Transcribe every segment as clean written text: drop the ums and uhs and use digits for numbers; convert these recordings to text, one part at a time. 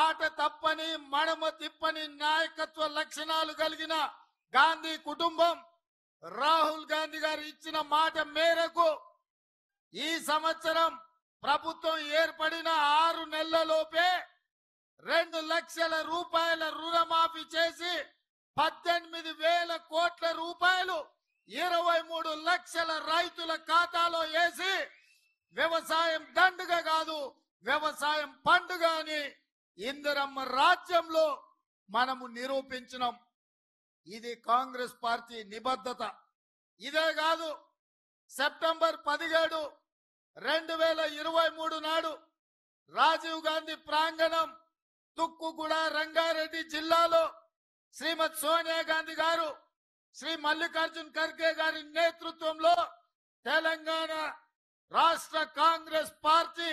మాట తప్పని మడమ తిప్పని నాయకత్వ లక్షణాలు కలిగిన గాంధీ కుటుంబం రాహుల్ గాంధీ గారు ఇచ్చిన మాట మేరకు ఈ సంవత్సరం ప్రభుత్వం ఏర్పడిన 6 నెలలలోపే 2 లక్షల రూపాయల రుణమాఫీ చేసి 18,000 కోట్ల రూపాయలు 23 లక్షల రైతుల ఖాతాలో వేసి వ్యవసాయం దండుగ కాదు వ్యవసాయం పండుగ అని ఇందిరమ్మ రాజ్యంలో మనము నిరూపించినాం. ఇది కాంగ్రెస్ పార్టీ నిబద్ధత. ఇదే కాదు, సెప్టెంబర్ 17, 2023 నాడు రాజీవ్ గాంధీ ప్రాంగణం తుక్కుగూడ రంగారెడ్డి జిల్లాలో శ్రీమతి సోనియా గాంధీ గారు, శ్రీ మల్లికార్జున్ ఖర్గే గారి నేతృత్వంలో తెలంగాణ రాష్ట్ర కాంగ్రెస్ పార్టీ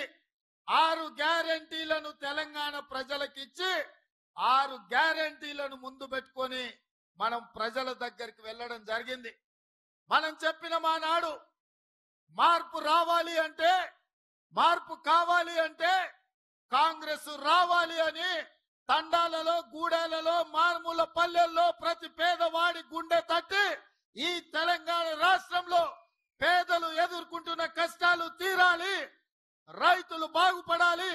6 గ్యారెంటీలను తెలంగాణ ప్రజలకిచ్చి 6 గ్యారెంటీలను ముందు పెట్టుకొని మనం ప్రజల దగ్గరికి వెళ్ళడం జరిగింది. మనం చెప్పిన మానాడు మార్పు రావాలి అంటే, మార్పు కావాలి అంటే కాంగ్రెస్ రావాలి అని తండాలలో, గూడాలలో, మారుమూల పల్లెల్లో ప్రతి పేదవాడి గుండె తట్టి ఈ తెలంగాణ రాష్ట్రంలో పేదలు ఎదుర్కొంటున్న కష్టాలు తీరాలి, రైతులు బాగుపడాలి,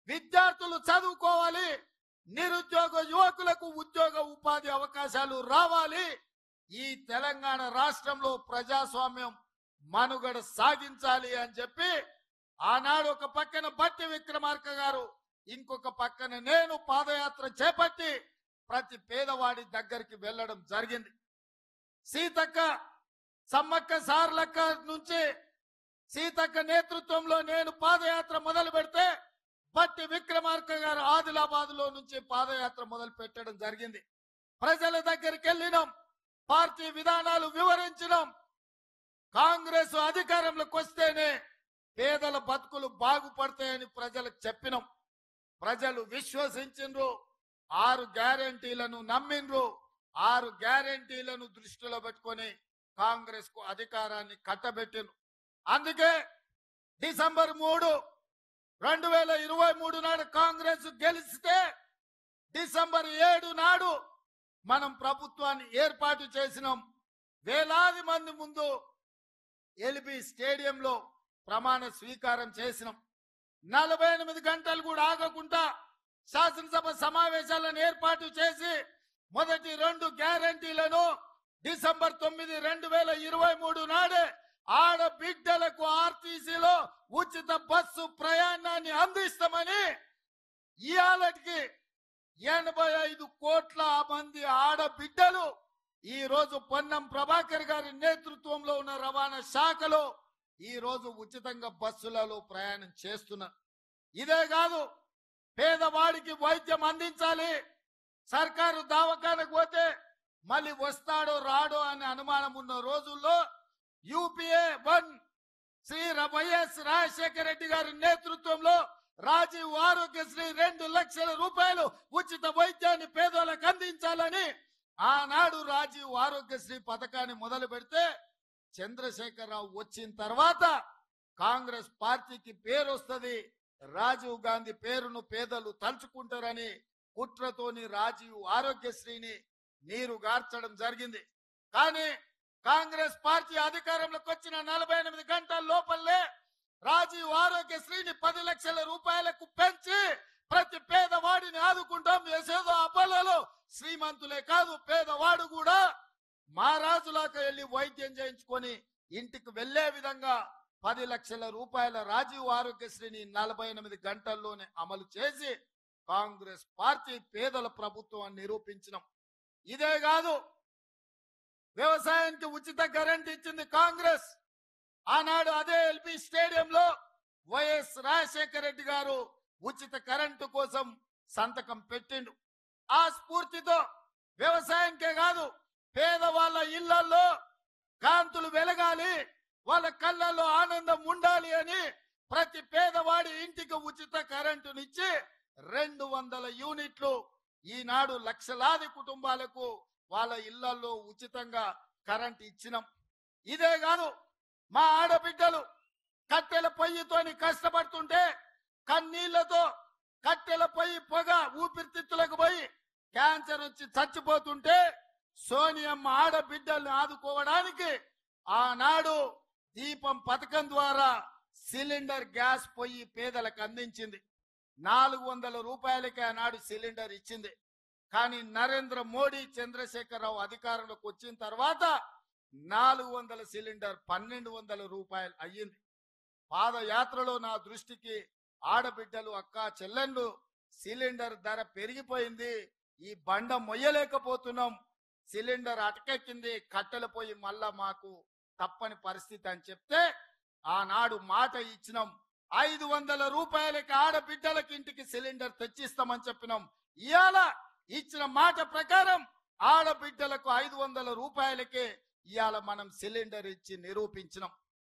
విద్యార్థులు చదువుకోవాలి, నిరుద్యోగ యువకులకు ఉద్యోగ ఉపాధి అవకాశాలు రావాలి, ఈ తెలంగాణ రాష్ట్రంలో ప్రజాస్వామ్యం మనుగడ సాగించాలి అని చెప్పి ఆనాడు ఒక పక్కన బట్టి విక్రమార్క గారు, ఇంకొక పక్కన నేను పాదయాత్ర చేపట్టి ప్రతి పేదవాడి దగ్గరికి వెళ్ళడం జరిగింది. సీతక్క, సమ్మక్క సార్లక్క నుంచి సీతక్క నేతృత్వంలో నేను పాదయాత్ర మొదలు పెడితే బట్టి విక్రమార్క గారు ఆదిలాబాద్ లో నుంచి పాదయాత్ర మొదలు పెట్టడం జరిగింది. ప్రజల దగ్గరికి వెళ్ళినాం, పార్టీ విధానాలు వివరించినాం. కాంగ్రెస్ అధికారంలోకి వస్తేనే పేదల బతుకులు బాగుపడతాయని ప్రజలకు చెప్పినాం. ప్రజలు విశ్వసించిండ్రు, 6 గ్యారెంటీలను నమ్మిండ్రు. 6 గ్యారెంటీలను దృష్టిలో పెట్టుకొని కాంగ్రెస్ కు అధికారాన్ని కట్టబెట్టిండ్రు. అందుకే డిసెంబర్ 3, 2023 నాడు కాంగ్రెస్ గెలిస్తే డిసెంబర్ 7 నాడు మనం ప్రభుత్వాన్ని ఏర్పాటు చేసినాం. వేలాది మంది ముందు ఎల్బీ స్టేడియంలో ప్రమాణ స్వీకారం చేసినాం. 48 గంటలు కూడా ఆగకుండా శాసనసభ సమావేశాలను ఏర్పాటు చేసి మొదటి 2 గ్యారెంటీలను డిసెంబర్ 9, 2023 నాడే ఆడబిడ్డలకు ఆర్టీసీలో ఉచిత బస్సు ప్రయాణాన్ని అందిస్తామని ఇయాలటికి 85 కోట్ల మంది ఆడబిడ్డలు ఈ రోజు పొన్నం ప్రభాకర్ గారి నేతృత్వంలో ఉన్న రవాణా శాఖలో ఈ రోజు ఉచితంగా బస్సులలో ప్రయాణం చేస్తున్నారు. ఇదే కాదు, పేదవాడికి వైద్యం అందించాలి. సర్కారు దవాఖానకు పోతే మళ్ళీ వస్తాడో రాడో అనే అనుమానం ఉన్న రోజుల్లో యూపీఏ 1 శ్రీ వైఎస్ రాజశేఖర రెడ్డి గారి నేతృత్వంలో రాజీవ్ ఆరోగ్యశ్రీ 2 లక్షల రూపాయలు ఉచిత వైద్యాన్ని పేదలకు అందించాలని ఆనాడు రాజీవ్ ఆరోగ్యశ్రీ పథకాన్ని మొదలు పెడితే చంద్రశేఖరరావు వచ్చిన తర్వాత కాంగ్రెస్ పార్టీకి పేరు వస్తుంది, రాజీవ్ గాంధీ పేరును పేదలు తలుచుకుంటారని కుట్రతోని రాజీవ్ ఆరోగ్యశ్రీని నీరు గార్చడం జరిగింది. కానీ కాంగ్రెస్ పార్టీ అధికారంలోకి వచ్చిన 48 గంటల లోపలే రాజీవ్ ఆరోగ్యశ్రీని 10 లక్షల రూపాయలకు పెంచి ప్రతి పేదవాడిని ఆదుకుంటాం. ఏదో అబలలో శ్రీమంతులే కాదు, పేదవాడు కూడా మహారాజులాగా వెళ్లి వైద్యం చేయించుకొని ఇంటికి వెళ్లే విధంగా 10 లక్షల రూపాయల రాజీవ్ ఆరోగ్యశ్రీని 48 గంటల్లోనే అమలు చేసి కాంగ్రెస్ పార్టీ పేదల ప్రభుత్వం నిరూపించినాం. ఇదే కాదు, వ్యవసాయానికి ఉచిత కరెంట్ ఇచ్చింది కాంగ్రెస్. ఆనాడు అదే ఎల్బీ స్టేడియంలో వైఎస్ రాజశేఖర రెడ్డి గారు ఉచిత కరెంటు కోసం సంతకం పెట్టిండు. ఆ స్ఫూర్తితో వ్యవసాయానికే కాదు, పేదవాళ్ళ ఇళ్లలో కాంతులు వెలగాలి, వాళ్ళ కళ్ళల్లో ఆనందం ఉండాలి అని ప్రతి పేదవాడి ఇంటికి ఉచిత కరెంటునిచ్చి 200 యూనిట్లు ఈనాడు లక్షలాది కుటుంబాలకు వాళ్ళ ఇళ్లలో ఉచితంగా కరెంట్ ఇచ్చినాం. ఇదే కాదు, మా ఆడబిడ్డలు కట్టెల పొయ్యితోని కష్టపడుతుంటే కన్నీళ్లతో కట్టెలపై పొగ ఊపిరితిత్తులకు పోయి క్యాన్సర్ వచ్చి చచ్చిపోతుంటే సోనియమ్మ ఆడబిడ్డల్ని ఆదుకోవడానికి ఆనాడు దీపం పథకం ద్వారా సిలిండర్ గ్యాస్ పొయ్యి పేదలకు అందించింది. 400 రూపాయలకి ఆనాడు సిలిండర్ ఇచ్చింది. కానీ నరేంద్ర మోడీ చంద్రశేఖరరావు అధికారంలోకి వచ్చిన తర్వాత 400 సిలిండర్ 1200 రూపాయలు అయ్యింది. పాదయాత్రలో నా దృష్టికి ఆడబిడ్డలు అక్క చెల్లెళ్ళు సిలిండర్ ధర పెరిగిపోయింది, ఈ బండ మొయ్యలేకపోతున్నాం, సిలిండర్ అటకెక్కింది, కట్టెలు పోయి మళ్ళా మాకు తప్పని పరిస్థితి అని చెప్తే ఆనాడు మాట ఇచ్చినాం. 500 రూపాయలకి ఆడబిడ్డలకి ఇంటికి సిలిండర్ తెచ్చిస్తామని చెప్పినాం. ఇవాళ ఇచ్చిన మాట ప్రకారం ఆడబిడ్డలకు 500 రూపాయలకే ఇవాళ మనం సిలిండర్ ఇచ్చి నిరూపించినాం.